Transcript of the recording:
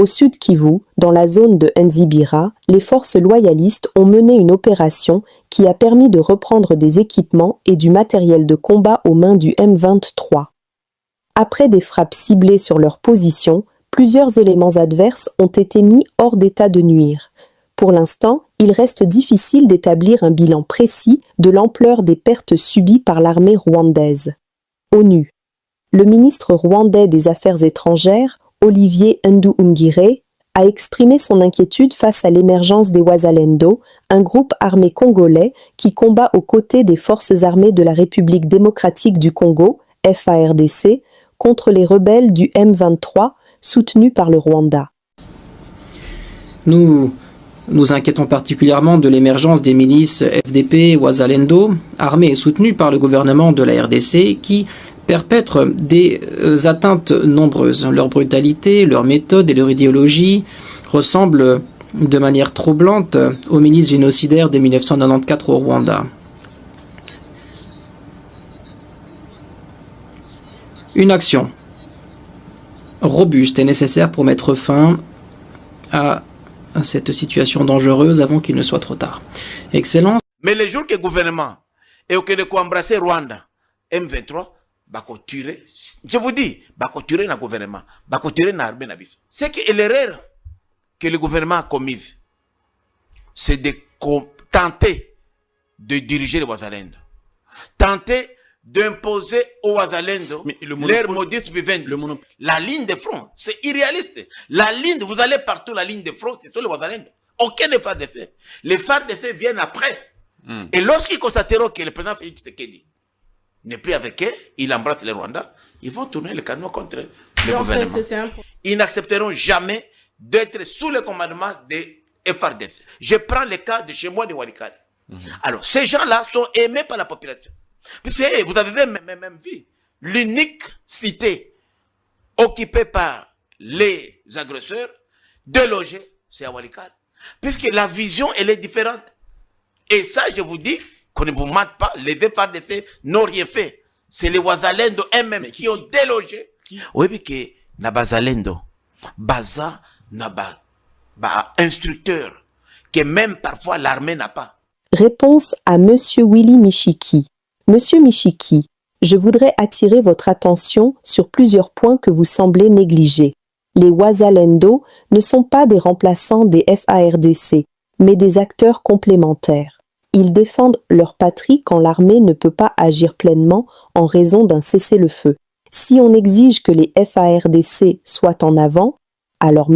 Au sud Kivu, dans la zone de Nzibira, les forces loyalistes ont mené une opération qui a permis de reprendre des équipements et du matériel de combat aux mains du M23. Après des frappes ciblées sur leur position, plusieurs éléments adverses ont été mis hors d'état de nuire. Pour l'instant, il reste difficile d'établir un bilan précis de l'ampleur des pertes subies par l'armée rwandaise. ONU. Le ministre rwandais des Affaires étrangères, Olivier Nduhungirehe, a exprimé son inquiétude face à l'émergence des Wazalendo, un groupe armé congolais qui combat aux côtés des forces armées de la République démocratique du Congo, FARDC, contre les rebelles du M23, soutenus par le Rwanda. Nous inquiétons particulièrement de l'émergence des milices FDP et Wazalendo, armées et soutenues par le gouvernement de la RDC, qui perpètrent des atteintes nombreuses. Leur brutalité, leur méthode et leur idéologie ressemblent de manière troublante aux milices génocidaires de 1994 au Rwanda. Une action robuste est nécessaire pour mettre fin à cette situation dangereuse avant qu'il ne soit trop tard. Excellence. Mais le jour que le gouvernement est au Québec embrasser Rwanda, M23, je vous dis, tuer le gouvernement, tuer l'armée. C'est que l'erreur que le gouvernement a commise, c'est de tenter de diriger les Wazalendo, tenter d'imposer aux Wazalendo leur modus vivendi. La ligne de front, c'est irréaliste. La ligne, vous allez partout, la ligne de front, c'est sur le Wazalendo. Aucun effort de fait. Les phares de fait viennent après. Et lorsqu'ils constateront que le président Félix Tshisekedi n'est plus avec eux, il embrasse le Rwanda, ils vont tourner le canon contre le gouvernement. Ils n'accepteront jamais d'être sous le commandement des FARDC. Je prends le cas de chez moi de Walikale. Alors, ces gens-là sont aimés par la population. Puisque vous avez même vu l'unique cité occupée par les agresseurs, délogée, c'est à Walikale. Puisque la vision, elle est différente. Et ça, je vous dis, qu'on ne vous mente pas, les FARDC n'ont rien fait. C'est les Wazalendo eux-mêmes qui ont délogé. Oui, mais que na Bazalendo, Baza na instructeur, que même parfois l'armée n'a pas. Réponse à Monsieur Willy Michiki. Monsieur Michiki, je voudrais attirer votre attention sur plusieurs points que vous semblez négliger. Les Wazalendo ne sont pas des remplaçants des FARDC, mais des acteurs complémentaires. Ils défendent leur patrie quand l'armée ne peut pas agir pleinement en raison d'un cessez-le-feu. Si on exige que les FARDC soient en avant, alors